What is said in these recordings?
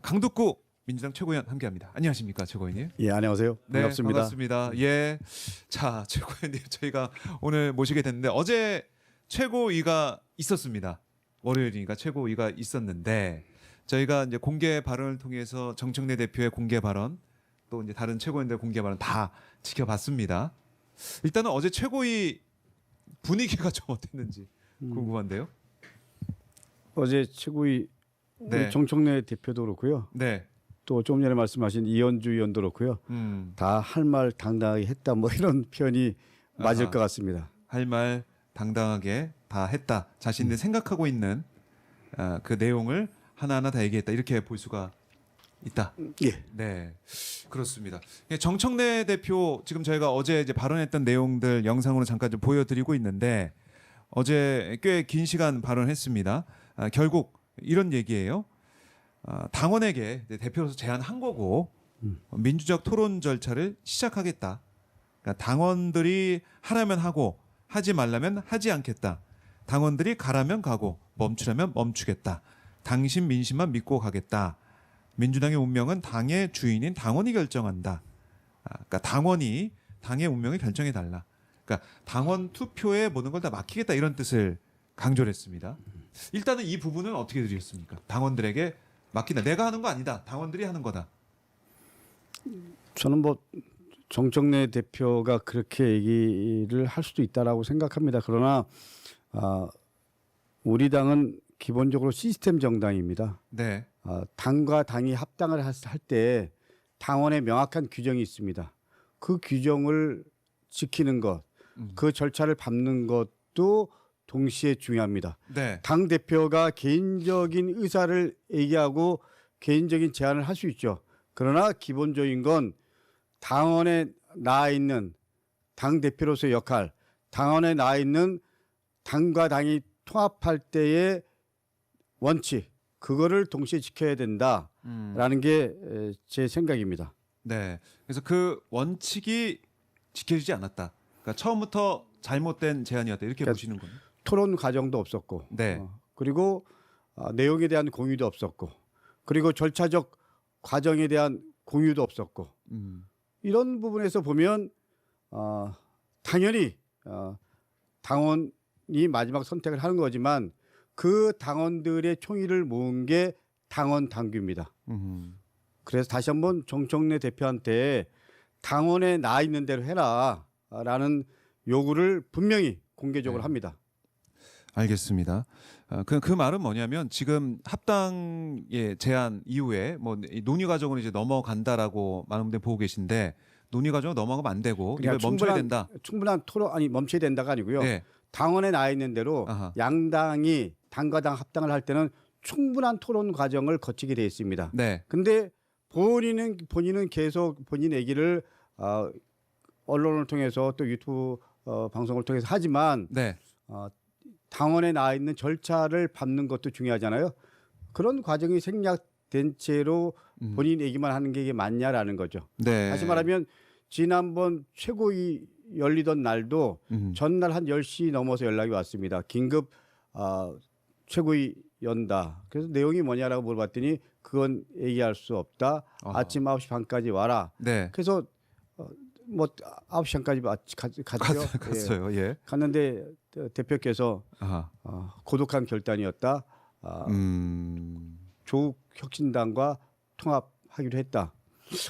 강덕구 민주당 최고위원 함께합니다. 안녕하십니까, 최고위원님? 예, 안녕하세요. 네, 반갑습니다. 반갑습니다. 예, 자, 최고위원님 저희가 오늘 모시게 됐는데 어제 최고위가 있었습니다. 월요일이니까 최고위가 있었는데 저희가 이제 공개 발언을 통해서 정청래 대표의 공개 발언 또 이제 다른 최고위원들 공개 발언 다 지켜봤습니다. 일단은 어제 최고위 분위기가 좀 어땠는지 궁금한데요. 어제 최고위 네. 정청래 대표도 그렇고요. 네. 또 조금 전에 말씀하신 이현주 의원도 그렇고요. 다 할 말 당당하게 했다 뭐 이런 표현이 맞을 아하. 것 같습니다. 할 말 당당하게 다 했다. 자신들 생각하고 있는 그 내용을 하나하나 다 얘기했다. 이렇게 볼 수가 있다. 예. 네, 그렇습니다. 정청래 대표 지금 저희가 어제 이제 발언했던 내용들 영상으로 잠깐 좀 보여드리고 있는데 어제 꽤 긴 시간 발언했습니다. 결국 이런 얘기예요. 당원에게 대표로서 제안한 거고 민주적 토론 절차를 시작하겠다. 그러니까 당원들이 하라면 하고 하지 말라면 하지 않겠다. 당원들이 가라면 가고 멈추라면 멈추겠다. 당신 민심만 믿고 가겠다. 민주당의 운명은 당의 주인인 당원이 결정한다. 그러니까 당원이 당의 운명을 결정해 달라. 그러니까 당원 투표에 모든 걸 다 맡기겠다 이런 뜻을 강조를 했습니다. 일단은 이 부분은 어떻게 들으셨습니까? 당원들에게 맡긴다. 내가 하는 거 아니다. 당원들이 하는 거다. 저는 뭐 정청래 대표가 그렇게 얘기를 할 수도 있다라고 생각합니다. 그러나 우리 당은 기본적으로 시스템 정당입니다. 네. 당과 당이 합당을 할 때 당원의 명확한 규정이 있습니다. 그 규정을 지키는 것, 그 절차를 밟는 것도 동시에 중요합니다. 네. 당 대표가 개인적인 의사를 얘기하고 개인적인 제안을 할 수 있죠. 그러나 기본적인 건 당원에 나와 있는 당 대표로서의 역할, 당원에 나와 있는 당과 당이 통합할 때의 원칙, 그거를 동시에 지켜야 된다라는 게 제 생각입니다. 네. 그래서 그 원칙이 지켜지지 않았다. 그러니까 처음부터 잘못된 제안이었다. 이렇게 그러니까 보시는 거예요. 토론 과정도 없었고, 네. 그리고 내용에 대한 공유도 없었고, 그리고 절차적 과정에 대한 공유도 없었고, 이런 부분에서 보면 당연히 당원이 마지막 선택을 하는 거지만 그 당원들의 총의를 모은 게 당원 당규입니다. 그래서 다시 한번 정청래 대표한테 당원에 나 있는 대로 해라라는 요구를 분명히 공개적으로 합니다. 알겠습니다. 그 말은 뭐냐면 지금 합당의 제안 이후에 뭐 논의 과정으로 이제 넘어간다라고 많은 분들이 보고 계신데 논의 과정으로 넘어가면 안 되고 이걸 멈춰야 된다. 충분한 토론 아니 멈춰야 된다가 아니고요. 네. 당원에 나 있는 대로 아하. 양당이 당과 당 합당을 할 때는 충분한 토론 과정을 거치게 돼 있습니다. 네. 근데 본인은 계속 본인 얘기를 언론을 통해서 또 유튜브 방송을 통해서 하지만 네. 당원에 나와 있는 절차를 밟는 것도 중요하잖아요. 그런 과정이 생략된 채로 본인 얘기만 하는 게 이게 맞냐라는 거죠. 네. 다시 말하면 지난번 최고위 열리던 날도 전날 한 10시 넘어서 연락이 왔습니다. 긴급 최고위 연다. 그래서 내용이 뭐냐라고 물어봤더니 그건 얘기할 수 없다. 아침 9시 반까지 와라. 네. 그래서 뭐 9시 반까지 갔죠. 갔어요. 예. 갔는데 대표께서 아하. 고독한 결단이었다. 조국 혁신당과 통합하기로 했다.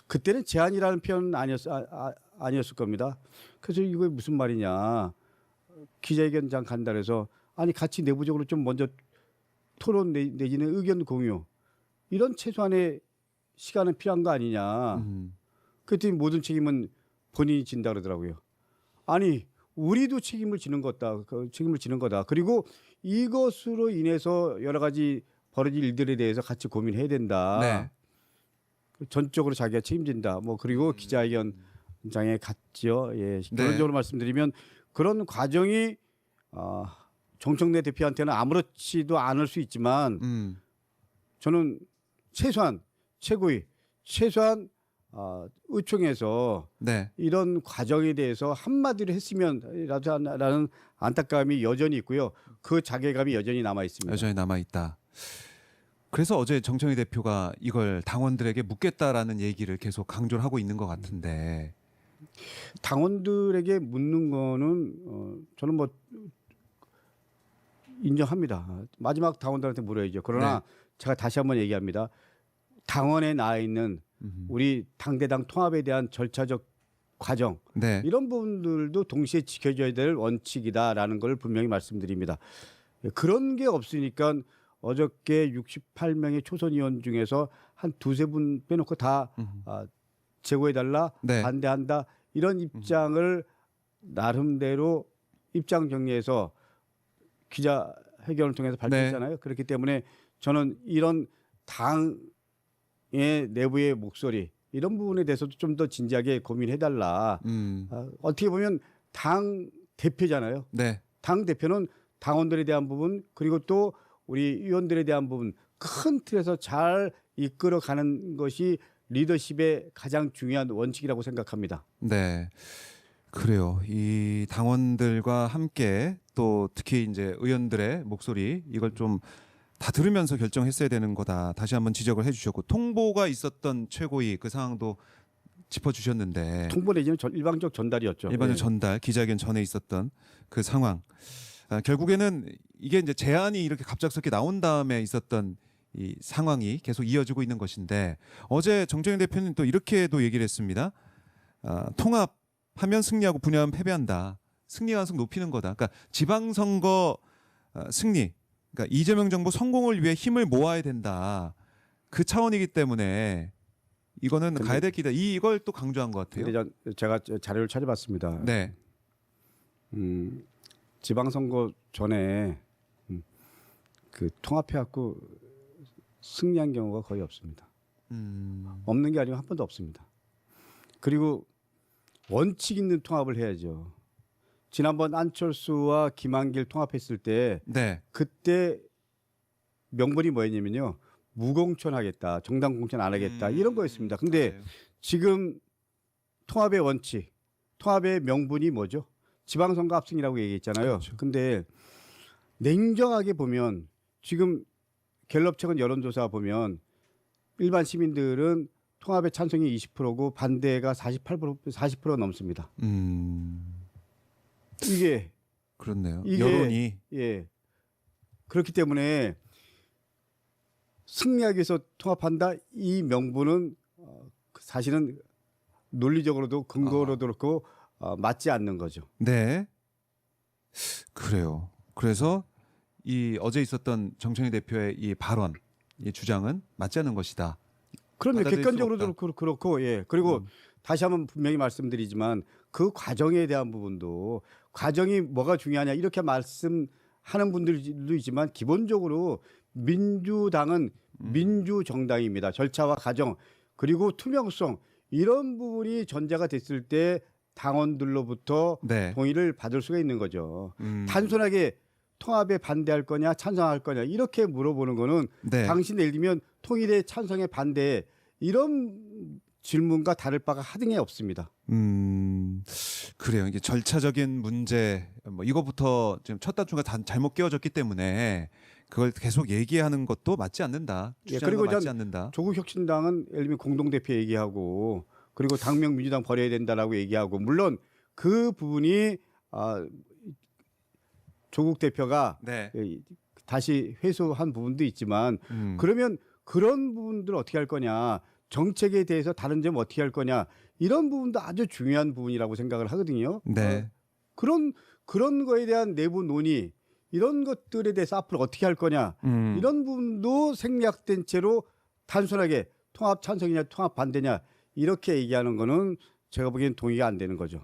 그때는 제안이라는 표현은 아니었을 겁니다. 그래서 이거 무슨 말이냐. 기자회견장 간다 그래서 아니 같이 내부적으로 좀 먼저 토론 내지는 의견 공유 이런 최소한의 시간은 필요한 거 아니냐. 그랬더니 모든 책임은 본인이 진다 그러더라고요. 아니 우리도 책임을 지는 거다. 책임을 지는 거다. 그리고 이것으로 인해서 여러 가지 벌어질 일들에 대해서 같이 고민해야 된다. 네. 전적으로 자기가 책임진다. 뭐 그리고 기자회견장에 갔죠. 예. 결론적으로 말씀드리면 그런 과정이 정청래 대표한테는 아무렇지도 않을 수 있지만 저는 최소한 최고위 최소한 의총에서 네. 이런 과정에 대해서 한마디로 했으면라는 안타까움이 여전히 있고요. 그 자괴감이 여전히 남아 있습니다. 여전히 남아 있다. 그래서 어제 정청희 대표가 이걸 당원들에게 묻겠다라는 얘기를 계속 강조를 하고 있는 것 같은데. 당원들에게 묻는 거는 저는 뭐 인정합니다. 마지막 당원들한테 물어야죠. 그러나 제가 다시 한번 얘기합니다. 당원에 나와 있는 우리 당대당 통합에 대한 절차적 과정 네. 이런 부분들도 동시에 지켜줘야 될 원칙이다라는 걸 분명히 말씀드립니다. 그런 게 없으니까 어저께 68명의 초선 의원 중에서 한 두세 분 빼놓고 다 제고해달라 네. 반대한다 이런 입장을 나름대로 입장 정리해서 기자회견을 통해서 발표했잖아요. 그렇기 때문에 저는 이런 당의 내부의 목소리 이런 부분에 대해서도 좀 더 진지하게 고민해달라. 어떻게 보면 당 대표잖아요. 네. 당 대표는 당원들에 대한 부분 그리고 또 우리 의원들에 대한 부분 큰 틀에서 잘 이끌어가는 것이 리더십의 가장 중요한 원칙이라고 생각합니다. 네. 그래요. 이 당원들과 함께 또 특히 이제 의원들의 목소리 이걸 좀 다 들으면서 결정했어야 되는 거다. 다시 한번 지적을 해주셨고 통보가 있었던 최고위 그 상황도 짚어주셨는데 통보 내지는 일방적 전달이었죠. 일반적 예. 전달 기자회견 전에 있었던 그 상황. 결국에는 이게 이제 제안이 이렇게 갑작스럽게 나온 다음에 있었던 이 상황이 계속 이어지고 있는 것인데 어제 정청래 대표는 또 이렇게도 얘기를 했습니다. 통합하면 승리하고 분열하면 패배한다. 승리 가능성 높이는 거다. 그러니까 지방선거 승리, 그러니까 이재명 정부 성공을 위해 힘을 모아야 된다. 그 차원이기 때문에 이거는 가야 될 길이다. 이걸 또 강조한 것 같아요. 근데 제가 자료를 찾아봤습니다. 네. 지방선거 전에 그 통합해갖고 승리한 경우가 거의 없습니다. 없는 게 아니고 한 번도 없습니다. 그리고 원칙 있는 통합을 해야죠. 지난번 안철수와 김한길 통합했을 때 네. 그때 명분이 뭐였냐면요. 무공천하겠다. 정당 공천 안 하겠다. 이런 거였습니다. 근데 맞아요. 지금 통합의 원칙, 통합의 명분이 뭐죠? 지방선거 압승이라고 얘기했잖아요. 그렇죠. 근데 냉정하게 보면 지금 갤럽 최근 여론조사 보면 일반 시민들은 통합의 찬성이 20%고 반대가 40% 넘습니다. 이게 그렇네요. 이게- 여론이 예. 그렇기 때문에 승리하기 위해서 통합한다 이 명분은 사실은 논리적으로도 근거로도 그렇고 맞지 않는 거죠. 네. 그래요. 그래서 이 어제 있었던 정청희 대표의 이 발언, 이 주장은 맞지 않는 것이다. 그러면 받아들일 객관적으로도 수가 그렇고 예. 그리고 다시 한번 분명히 말씀드리지만 그 과정에 대한 부분도 과정이 뭐가 중요하냐 이렇게 말씀하는 분들도 있지만 기본적으로 민주당은 민주정당입니다. 절차와 과정 그리고 투명성 이런 부분이 전제가 됐을 때 당원들로부터 네. 동의를 받을 수가 있는 거죠. 단순하게 통합에 반대할 거냐 찬성할 거냐 이렇게 물어보는 거는 네. 당신 예를 들면 통일에 찬성에 반대 이런 질문과 다를 바가 하등에 없습니다. 그래요. 이게 절차적인 문제 뭐 이거부터 지금 첫 단추가 다 잘못 끼워졌기 때문에 그걸 계속 얘기하는 것도 맞지 않는다. 예, 주장하는 그리고 거 맞지 않는다. 조국 혁신당은 예를 들면 공동대표 얘기하고 그리고 당명 민주당 버려야 된다라고 얘기하고 물론 그 부분이 조국 대표가 네. 다시 회수한 부분도 있지만 음. 그러면 그런 부분들을 어떻게 할 거냐 정책에 대해서 다른 점 어떻게 할 거냐 이런 부분도 아주 중요한 부분이라고 생각을 하거든요. 네. 그런 거에 대한 내부 논의 이런 것들에 대해서 앞으로 어떻게 할 거냐 이런 부분도 생략된 채로 단순하게 통합 찬성이냐 통합 반대냐 이렇게 얘기하는 거는 제가 보기엔 동의가 안 되는 거죠.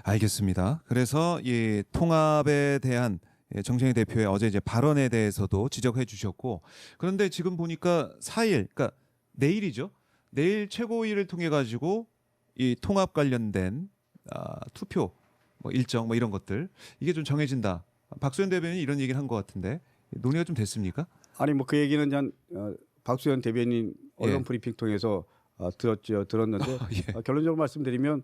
알겠습니다. 그래서 이 통합에 대한 정청희 대표의 어제 이제 발언에 대해서도 지적해 주셨고 그런데 지금 보니까 4일 그러니까 내일이죠. 내일 최고위를 통해 가지고 이 통합 관련된 투표 뭐 일정 뭐 이런 것들 이게 좀 정해진다. 박수현 대변인이 이런 얘기를 한 것 같은데 논의가 좀 됐습니까? 아니 뭐 그 얘기는 전 박수현 대변인 언론 예. 브리핑 통해서 들었는데 예. 결론적으로 말씀드리면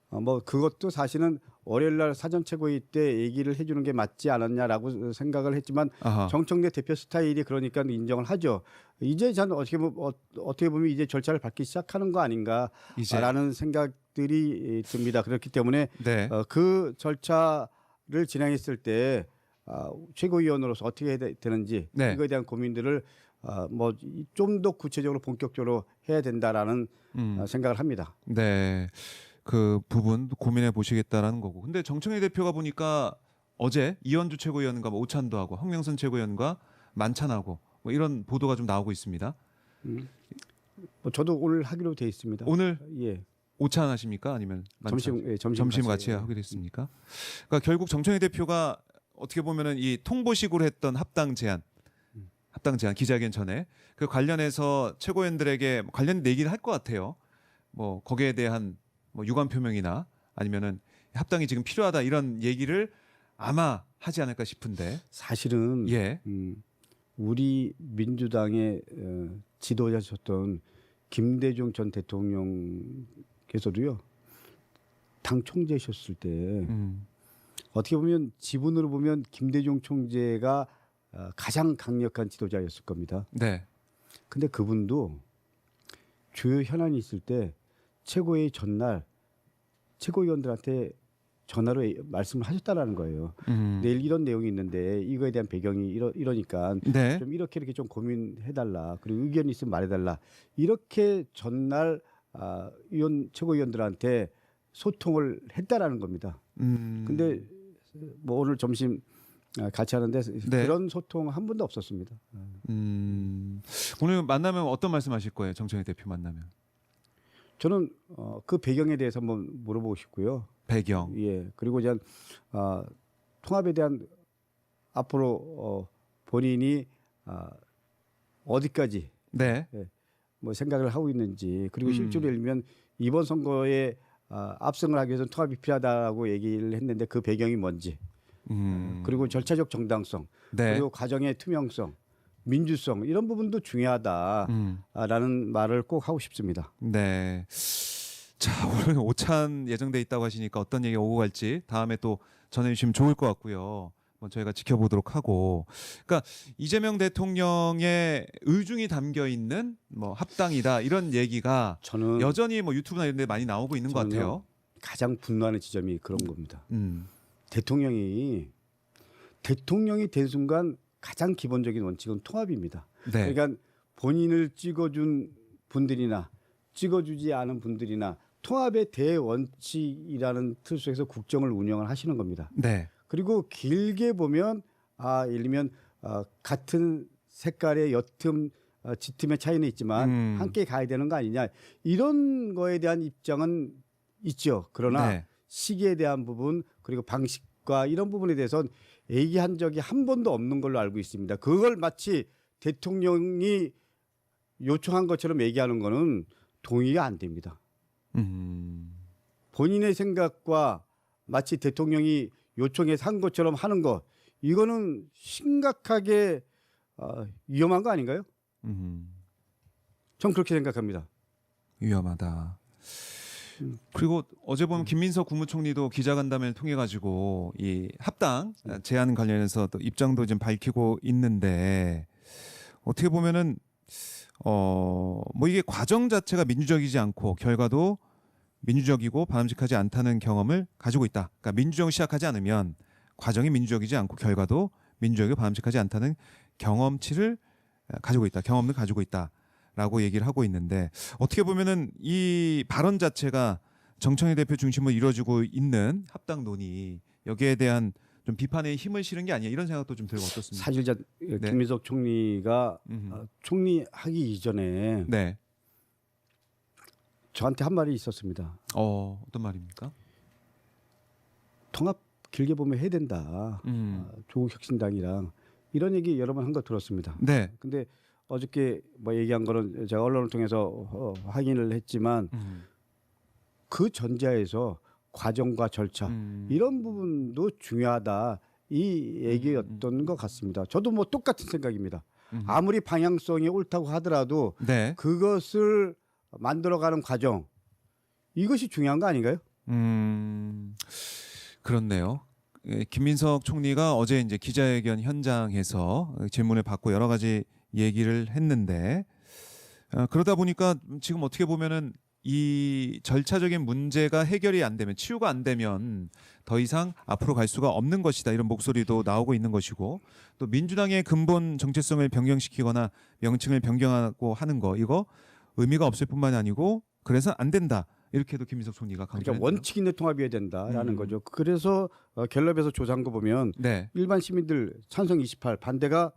뭐 그것도 사실은 월요일 날 사전 최고위 때 얘기를 해주는 게 맞지 않았냐라고 생각을 했지만 아하. 정청래 대표 스타일이 그러니까 인정을 하죠. 이제 저는 어떻게 보면 이제 절차를 밟기 시작하는 거 이제 아닌가라는 생각들이 듭니다. 그렇기 때문에 네. 그 절차를 진행했을 때 최고위원으로서 어떻게 해야 되는지 네. 이거에 대한 고민들을 뭐 좀 더 구체적으로 본격적으로 해야 된다라는 생각을 합니다. 네. 그 부분 고민해 보시겠다라는 거고. 근데 정청래 대표가 보니까 어제 이현주 최고위원과 뭐 오찬도 하고 황명선 최고위원과 만찬하고 뭐 이런 보도가 좀 나오고 있습니다. 뭐 저도 오늘 하기로 돼 있습니다. 오늘 예. 오찬 하십니까? 아니면 만찬? 점심 같이 예. 하게 됐습니까? 그러니까 결국 정청래 대표가 어떻게 보면은 이 통보식으로 했던 합당 제안 기자회견 전에 그 관련해서 최고위원들에게 관련 얘기를 할 것 같아요. 뭐 거기에 대한 뭐 유감 표명이나 아니면은 합당이 지금 필요하다 이런 얘기를 아마 하지 않을까 싶은데. 사실은 예. 우리 민주당의 지도자셨던 김대중 전 대통령께서도요 당 총재셨을 때 어떻게 보면 지분으로 보면 김대중 총재가 가장 강력한 지도자였을 겁니다. 네. 근데 그분도 주요 현안이 있을 때 최고회의 전날 최고위원들한테 전화로 말씀을 하셨다라는 거예요. 내일 이런 내용이 있는데 이거에 대한 배경이 이러니까 네. 좀 이렇게 좀 고민해달라. 그리고 의견이 있으면 말해달라. 이렇게 전날 최고위원들한테 소통을 했다라는 겁니다. 근데 뭐 오늘 점심 같이 하는데 네. 그런 소통 한 번도 없었습니다. 오늘 만나면 어떤 말씀하실 거예요? 정청래 대표 만나면. 저는 그 배경에 대해서 한번 물어보고 싶고요. 배경. 예. 그리고 이제 통합에 대한 앞으로 본인이 어디까지 네. 뭐 생각을 하고 있는지 그리고 실제로 예를 들면 이번 선거에 압승을 하기 위해서 통합이 필요하다고 얘기를 했는데 그 배경이 뭔지 그리고 절차적 정당성 네. 그리고 과정의 투명성 민주성 이런 부분도 중요하다라는 말을 꼭 하고 싶습니다. 네. 자, 오늘 오찬 예정돼 있다고 하시니까 어떤 얘기 오고 갈지 다음에 또 전해주시면 좋을 것 같고요. 뭐 저희가 지켜보도록 하고. 그러니까 이재명 대통령의 의중이 담겨 있는 뭐 합당이다 이런 얘기가 저는 여전히 뭐 유튜브나 이런 데 많이 나오고 있는 것 같아요. 가장 분노하는 지점이 그런 겁니다. 음. 대통령이 된 순간 가장 기본적인 원칙은 통합입니다. 네. 그러니까 본인을 찍어준 분들이나 찍어주지 않은 분들이나 통합의 대원칙이라는 틀 속에서 국정을 운영을 하시는 겁니다. 네. 그리고 길게 보면 예를 들면 같은 색깔의 짙음의 차이는 있지만 함께 가야 되는 거 아니냐 이런 거에 대한 입장은 있죠. 그러나 네. 시기에 대한 부분 그리고 방식과 이런 부분에 대해서는 얘기한 적이 한 번도 없는 걸로 알고 있습니다. 그걸 마치 대통령이 요청한 것처럼 얘기하는 거는 동의가 안 됩니다. 본인의 생각과 마치 대통령이 요청해서 한 것처럼 하는 것 이거는 심각하게 위험한 거 아닌가요? 전 그렇게 생각합니다. 위험하다. 그리고 어제 보면 김민석 국무총리도 기자간담회를 통해 가지고 이 합당 제안 관련해서 또 입장도 좀 밝히고 있는데 어떻게 보면은 뭐 이게 과정 자체가 민주적이지 않고 결과도 민주적이고 바람직하지 않다는 경험을 가지고 있다. 그러니까 민주정을 시작하지 않으면 과정이 민주적이지 않고 결과도 민주적이고 바람직하지 않다는 경험치를 가지고 있다. 경험을 가지고 있다라고 얘기를 하고 있는데 어떻게 보면은 이 발언 자체가 정청래 대표 중심으로 이루어지고 있는 합당 논의 여기에 대한 좀 비판에 힘을 실은 게 아니야 이런 생각도 좀 들고 어떻습니까? 사실 김민석 총리가 총리하기 이전에 네. 저한테 한 말이 있었습니다. 어떤 말입니까? 통합 길게 보면 해야 된다. 조국 혁신당이랑 이런 얘기 여러 번 한 거 들었습니다. 네. 근데 어저께 뭐 얘기한 거는 제가 언론을 통해서 확인을 했지만 그 전제하에서 과정과 절차 이런 부분도 중요하다 이 얘기였던 것 같습니다. 저도 뭐 똑같은 생각입니다. 아무리 방향성이 옳다고 하더라도 네. 그것을 만들어가는 과정 이것이 중요한 거 아닌가요? 그렇네요. 예, 김민석 총리가 어제 이제 기자회견 현장에서 질문을 받고 여러 가지 얘기를 했는데 그러다 보니까 지금 어떻게 보면은 이 절차적인 문제가 해결이 안 되면 치유가 안 되면 더 이상 앞으로 갈 수가 없는 것이다 이런 목소리도 나오고 있는 것이고 또 민주당의 근본 정체성을 변경시키거나 명칭을 변경하고 하는 거 이거 의미가 없을 뿐만이 아니고 그래서 안 된다 이렇게도 김민석 총리가 그러니까 강조했네요. 원칙 있는 통합이어야 된다라는 음. 거죠. 그래서 갤럽에서 조사한 거 보면 네. 일반 시민들 찬성 28, 반대가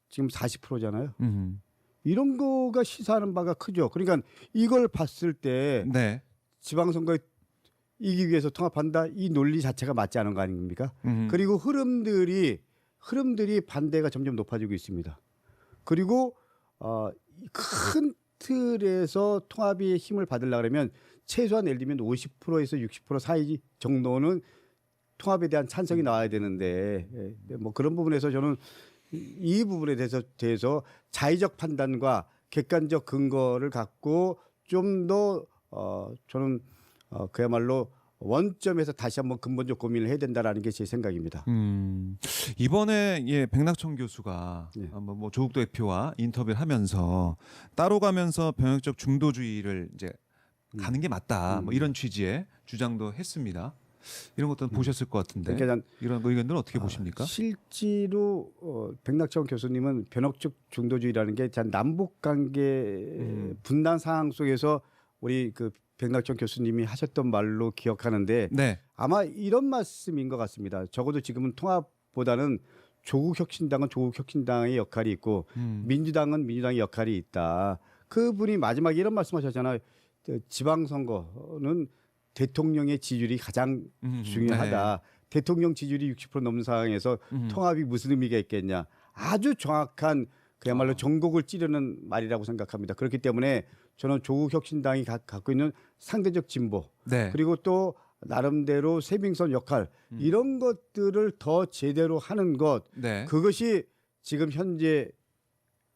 지금 40%잖아요. 이런 거가 시사하는 바가 크죠. 그러니까 이걸 봤을 때 네. 지방선거에 이기기 위해서 통합한다 이 논리 자체가 맞지 않은 거 아닙니까? 음. 그리고 흐름들이 반대가 점점 높아지고 있습니다. 그리고 큰 틀에서 통합의 힘을 받으려고 그러면 최소한 예를 들면 50%에서 60% 사이 정도는 통합에 대한 찬성이 나와야 되는데 뭐 그런 부분에서 저는 이 부분에 대해서 자의적 판단과 객관적 근거를 갖고 좀 더 저는 그야말로 원점에서 다시 한번 근본적 고민을 해야 된다라는 게 제 생각입니다. 이번에 백낙천 교수가 네. 뭐 조국 대표와 인터뷰를 하면서 따로 가면서 병역적 중도주의를 이제 가는 게 맞다 뭐 이런 취지의 주장도 했습니다. 이런 것들은 보셨을 것 같은데 그러니까 이런 의견들은 어떻게 보십니까? 실제로 백낙천 교수님은 변혁적 중도주의라는 게 남북 관계 분단 상황 속에서 우리 그 백낙천 교수님이 하셨던 말로 기억하는데 네. 아마 이런 말씀인 것 같습니다. 적어도 지금은 통합보다는 조국 혁신당은 조국 혁신당의 역할이 있고 민주당은 민주당의 역할이 있다. 그분이 마지막에 이런 말씀하셨잖아요. 지방선거는 대통령의 지지율이 가장 중요하다. 대통령 지지율이 60% 넘는 상황에서 통합이 무슨 의미가 있겠냐. 아주 정확한 그야말로 전곡을 찌르는 말이라고 생각합니다. 그렇기 때문에 저는 조국 혁신당이 갖고 있는 상대적 진보 네. 그리고 또 나름대로 세빙선 역할 이런 것들을 더 제대로 하는 것 네. 그것이 지금 현재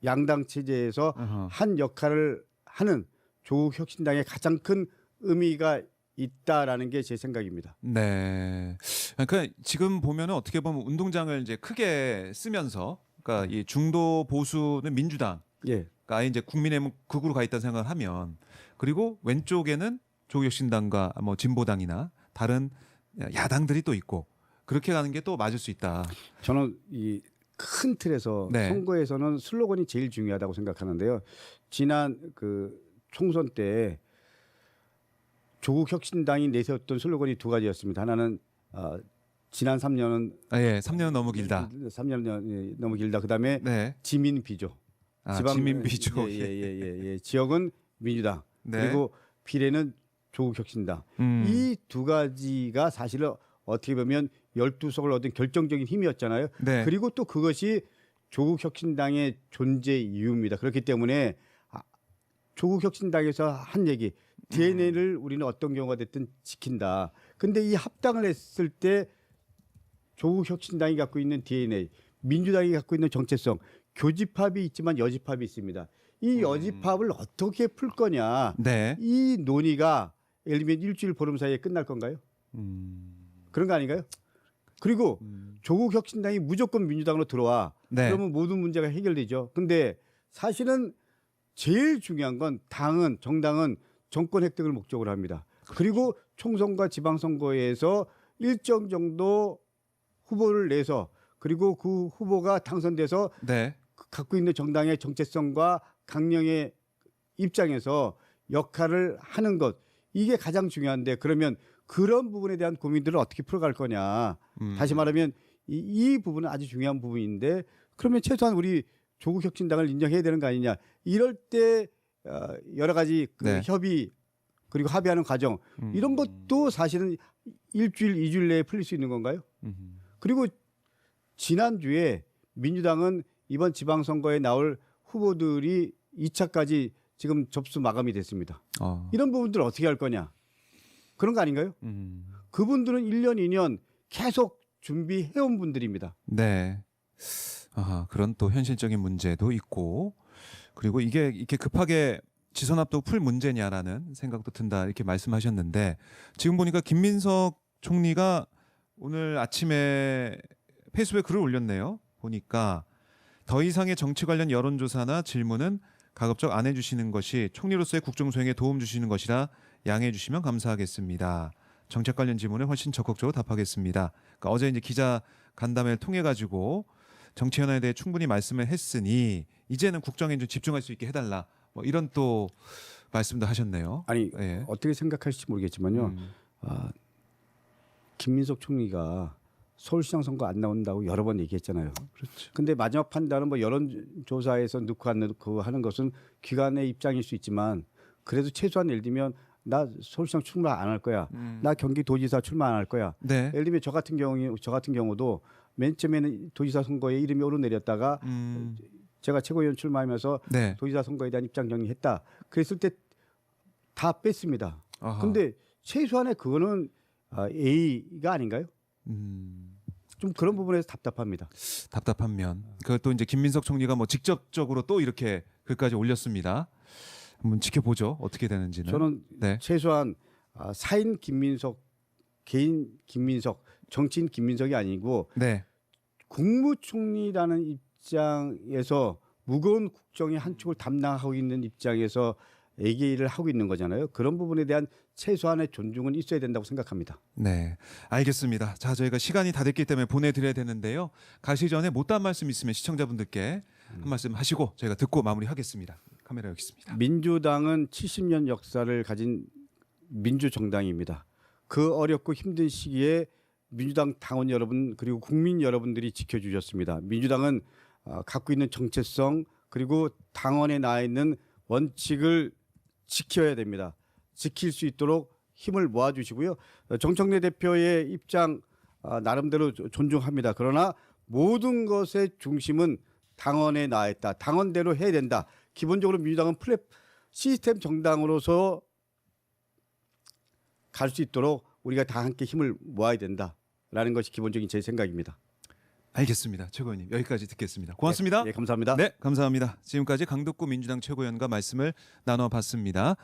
양당 체제에서 어허. 한 역할을 하는 조국 혁신당의 가장 큰 의미가 있다라는 게 제 생각입니다. 네. 그러니까 지금 보면은 어떻게 보면 운동장을 이제 크게 쓰면서 그러니까 이 중도 보수는 민주당 예. 아예 이제 국민의힘 극으로 가 있다는 생각을 하면 그리고 왼쪽에는 조국혁신당과 뭐 진보당이나 다른 야당들이 또 있고 그렇게 가는 게 또 맞을 수 있다. 저는 이 큰 틀에서 네. 선거에서는 슬로건이 제일 중요하다고 생각하는데요. 지난 그 총선 때 조국 혁신당이 내세웠던 슬로건이 두 가지였습니다. 하나는 지난 3년은 예, 3년은 너무 길다. 3년 너무 길다. 그다음에 네. 지민 비조. 지민 비조. 예. 지역은 민주당. 네. 그리고 비례는 조국 혁신당. 이 두 가지가 사실은 어떻게 보면 12석을 얻은 결정적인 힘이었잖아요. 네. 그리고 또 그것이 조국 혁신당의 존재 이유입니다. 그렇기 때문에 조국 혁신당에서 한 얘기 DNA를 우리는 어떤 경우가 됐든 지킨다. 근데 이 합당을 했을 때 조국 혁신당이 갖고 있는 DNA, 민주당이 갖고 있는 정체성, 교집합이 있지만 여집합이 있습니다. 이 여집합을 어떻게 풀 거냐. 네. 이 논의가 예를 들면 일주일 보름 사이에 끝날 건가요? 그런 거 아닌가요? 그리고 조국 혁신당이 무조건 민주당으로 들어와. 네. 그러면 모든 문제가 해결되죠. 근데 사실은 제일 중요한 건 정당은 정권 획득을 목적으로 합니다. 그리고 총선과 지방선거에서 일정 정도 후보를 내서 그리고 그 후보가 당선돼서 네. 갖고 있는 정당의 정체성과 강령의 입장에서 역할을 하는 것 이게 가장 중요한데 그러면 그런 부분에 대한 고민들을 어떻게 풀어갈 거냐. 다시 말하면 이 부분은 아주 중요한 부분인데 그러면 최소한 우리 조국 혁신당을 인정해야 되는 거 아니냐. 이럴 때 여러 가지 그 네. 협의 그리고 합의하는 과정 이런 것도 사실은 일주일, 2주일 내에 풀릴 수 있는 건가요? 그리고 지난주에 민주당은 이번 지방선거에 나올 후보들이 2차까지 지금 접수 마감이 됐습니다. 이런 부분들 어떻게 할 거냐. 그런 거 아닌가요? 그분들은 1년, 2년 계속 준비해온 분들입니다. 네. 그런 또 현실적인 문제도 있고 그리고 이게 이렇게 급하게 지선합도 풀 문제냐라는 생각도 든다 이렇게 말씀하셨는데 지금 보니까 김민석 총리가 오늘 아침에 페이스북에 글을 올렸네요. 보니까 더 이상의 정치 관련 여론조사나 질문은 가급적 안 해주시는 것이 총리로서의 국정 수행에 도움 주시는 것이라 양해해 주시면 감사하겠습니다. 정책 관련 질문에 훨씬 적극적으로 답하겠습니다. 그러니까 어제 이제 기자 간담회를 통해 가지고 정치 현안에 대해 충분히 말씀을 했으니 이제는 국정에 좀 집중할 수 있게 해달라. 뭐 이런 또 말씀도 하셨네요. 아니 예. 어떻게 생각하실지 모르겠지만요. 김민석 총리가 서울시장 선거 안 나온다고 여러 번 얘기했잖아요. 그렇죠. 근데 마지막 판단은 뭐 여론조사에서 넣고 안 넣고 하는 것은 기관의 입장일 수 있지만 그래도 최소한 예를 들면 나 서울시장 출마 안 할 거야. 나 경기도지사 출마 안 할 거야. 네. 예를 들면 저 같은 경우도 맨 처음에는 도지사 선거에 이름이 오르내렸다가 제가 최고위원 출마하면서 네. 도지사 선거에 대한 입장 정리했다. 그랬을 때 다 뺐습니다. 아하. 근데 최소한의 그거는 A가 아닌가요? 좀 그런 부분에서 답답합니다. 답답한 면. 그것도 이제 김민석 총리가 뭐 직접적으로 또 이렇게 글까지 올렸습니다. 한번 지켜보죠. 어떻게 되는지는. 저는 네. 최소한 사인 김민석, 개인 김민석, 정치인 김민석이 아니고 네. 국무총리라는 입장에서 무거운 국정의 한 축을 담당하고 있는 입장에서 얘기를 하고 있는 거잖아요. 그런 부분에 대한 최소한의 존중은 있어야 된다고 생각합니다. 네, 알겠습니다. 자, 저희가 시간이 다 됐기 때문에 보내드려야 되는데요. 가시기 전에 못다한 말씀 있으면 시청자분들께 한 말씀 하시고 저희가 듣고 마무리하겠습니다. 카메라 여기 있습니다. 민주당은 70년 역사를 가진 민주정당입니다. 그 어렵고 힘든 시기에 민주당 당원 여러분 그리고 국민 여러분들이 지켜주셨습니다. 민주당은 갖고 있는 정체성 그리고 당원에 나와 있는 원칙을 지켜야 됩니다. 지킬 수 있도록 힘을 모아주시고요. 정청래 대표의 입장 나름대로 존중합니다. 그러나 모든 것의 중심은 당원에 나와 있다. 당원대로 해야 된다. 기본적으로 민주당은 시스템 정당으로서 갈 수 있도록 우리가 다 함께 힘을 모아야 된다라는 것이 기본적인 제 생각입니다. 알겠습니다. 최고위원님 여기까지 듣겠습니다. 고맙습니다. 네, 감사합니다. 네, 감사합니다. 지금까지 강덕구 민주당 최고위원과 말씀을 나눠봤습니다.